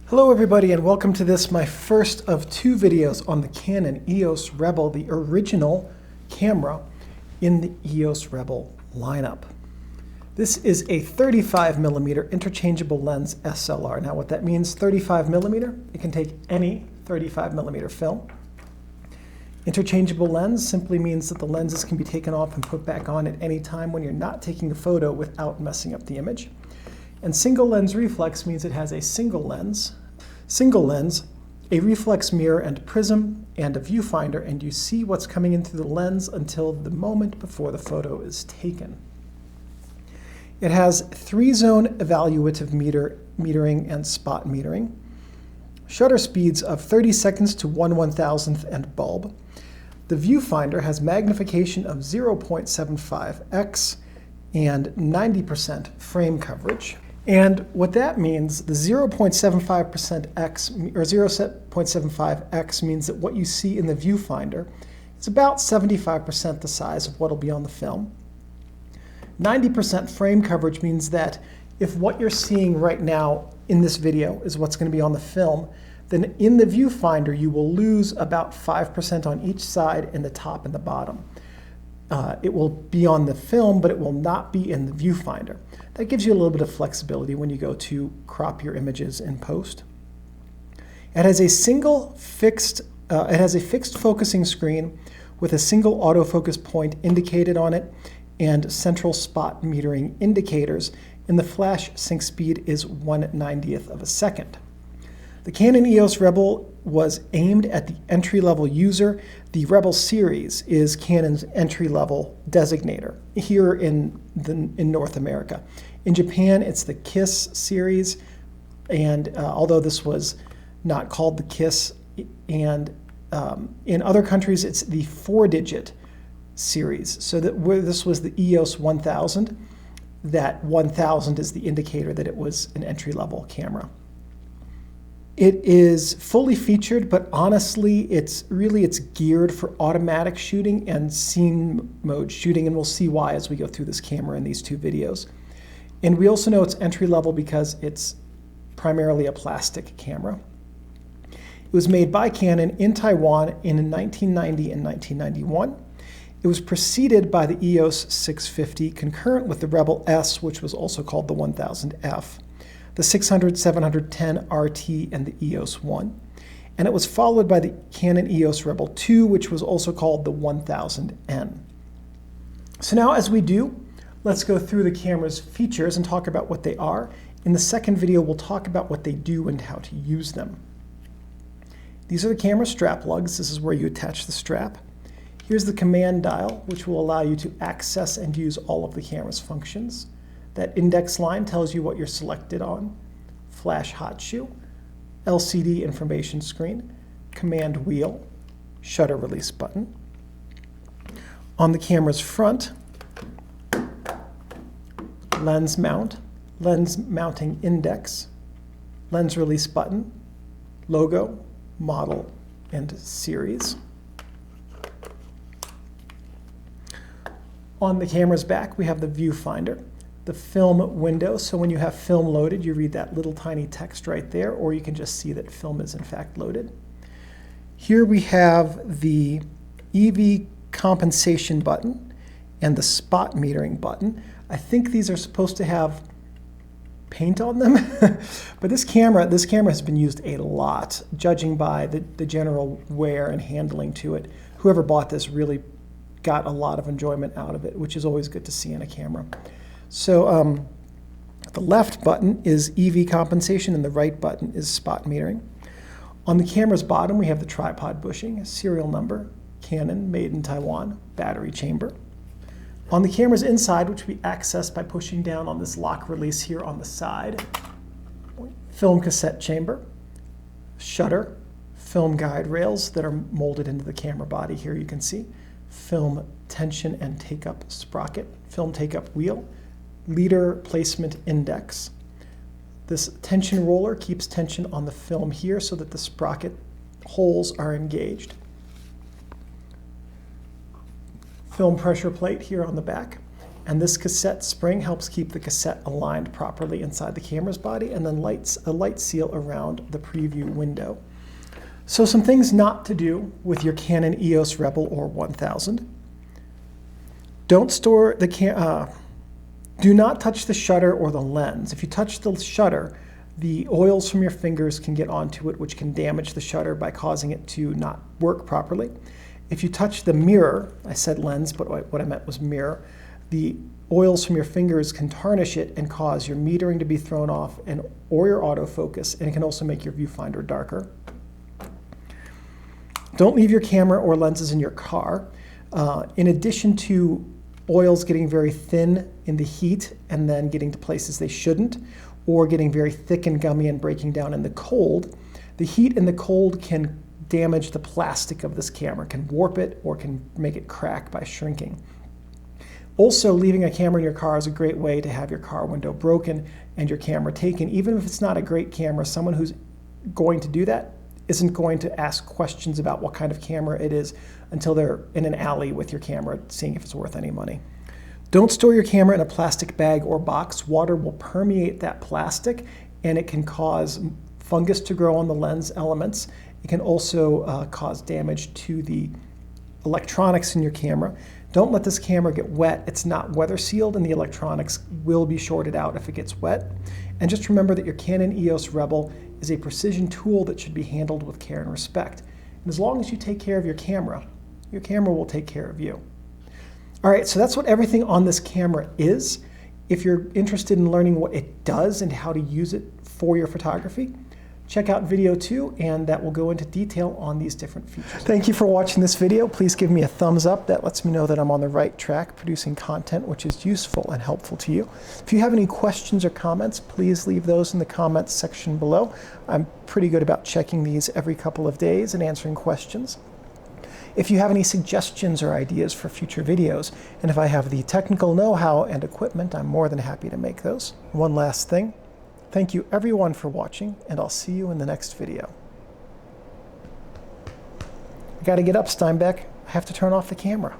Hello everybody and welcome to this, my first of two videos on the Canon EOS Rebel, the original camera in the EOS Rebel lineup. This is a 35mm interchangeable lens SLR. Now what that means, 35mm, it can take any 35mm film. Interchangeable lens simply means that the lenses can be taken off and put back on at any time when you're not taking a photo without messing up the image. And single lens reflex means it has a single lens, a reflex mirror and prism, and a viewfinder, and you see what's coming in through the lens until the moment before the photo is taken. It has 3-zone evaluative metering and spot metering, shutter speeds of 30 seconds to 1/1000th and bulb. The viewfinder has magnification of 0.75x and 90% frame coverage. And what that means, the 0.75x or 0.75x means that what you see in the viewfinder is about 75% the size of what will be on the film. 90% frame coverage means that if what you're seeing right now in this video is what's going to be on the film, then in the viewfinder you will lose about 5% on each side in the top and the bottom. It will be on the film, but it will not be in the viewfinder. That gives you a little bit of flexibility when you go to crop your images in post. It has a fixed focusing screen with a single autofocus point indicated on it and central spot metering indicators, and the flash sync speed is 1/90th of a second. The Canon EOS Rebel was aimed at the entry-level user. The Rebel series is Canon's entry-level designator here in North America. In Japan, it's the KISS series, and although this was not called the KISS, and in other countries, it's the 4-digit series. So that where this was the EOS 1000, that 1000 is the indicator that it was an entry-level camera. It is fully featured, but honestly, it's geared for automatic shooting and scene mode shooting, and we'll see why as we go through this camera in these two videos. And we also know it's entry level because it's primarily a plastic camera. It was made by Canon in Taiwan in 1990 and 1991. It was preceded by the EOS 650, concurrent with the Rebel S, which was also called the 1000F. The 600, 710 RT, and the EOS 1. And it was followed by the Canon EOS Rebel 2, which was also called the 1000N. So now as we do, let's go through the camera's features and talk about what they are. In the second video, we'll talk about what they do and how to use them. These are the camera strap lugs. This is where you attach the strap. Here's the command dial, which will allow you to access and use all of the camera's functions. That index line tells you what you're selected on. Flash hot shoe, LCD information screen, command wheel, shutter release button. On the camera's front, lens mount, lens mounting index, lens release button, logo, model, and series. On the camera's back, we have the viewfinder. The film window, so when you have film loaded, you read that little tiny text right there, or you can just see that film is in fact loaded. Here we have the EV compensation button and the spot metering button. I think these are supposed to have paint on them, but this camera has been used a lot, judging by the general wear and handling to it. Whoever bought this really got a lot of enjoyment out of it, which is always good to see in a camera. So the left button is EV compensation and the right button is spot metering. On the camera's bottom, we have the tripod bushing, serial number, Canon, made in Taiwan, battery chamber. On the camera's inside, which we access by pushing down on this lock release here on the side, film cassette chamber, shutter, film guide rails that are molded into the camera body here you can see, film tension and take-up sprocket, film take-up wheel, leader placement index. This tension roller keeps tension on the film here so that the sprocket holes are engaged. Film pressure plate here on the back, And this cassette spring helps keep the cassette aligned properly inside the camera's body, and then a light seal around the preview window. So some things not to do with your Canon EOS Rebel or 1000. Don't store the do not touch the shutter or the lens. If you touch the shutter, the oils from your fingers can get onto it, which can damage the shutter by causing it to not work properly. If you touch the mirror, I said lens, but what I meant was mirror, the oils from your fingers can tarnish it and cause your metering to be thrown off or your autofocus, and it can also make your viewfinder darker. Don't leave your camera or lenses in your car. In addition to oils getting very thin in the heat and then getting to places they shouldn't, or getting very thick and gummy and breaking down in the cold, the heat and the cold can damage the plastic of this camera, can warp it or can make it crack by shrinking. Also, leaving a camera in your car is a great way to have your car window broken and your camera taken. Even if it's not a great camera, someone who's going to do that isn't going to ask questions about what kind of camera it is until they're in an alley with your camera, seeing if it's worth any money. Don't store your camera in a plastic bag or box. Water will permeate that plastic, and it can cause fungus to grow on the lens elements. It can also cause damage to the electronics in your camera. Don't let this camera get wet. It's not weather sealed, and the electronics will be shorted out if it gets wet. And just remember that your Canon EOS Rebel is a precision tool that should be handled with care and respect. And as long as you take care of your camera will take care of you. All right, so that's what everything on this camera is. If you're interested in learning what it does and how to use it for your photography, check out video 2, and that will go into detail on these different features. Thank you for watching this video. Please give me a thumbs up. That lets me know that I'm on the right track producing content which is useful and helpful to you. If you have any questions or comments, please leave those in the comments section below. I'm pretty good about checking these every couple of days and answering questions. If you have any suggestions or ideas for future videos, and if I have the technical know-how and equipment, I'm more than happy to make those. One last thing. Thank you everyone for watching, and I'll see you in the next video. I gotta get up, Steinbeck. I have to turn off the camera.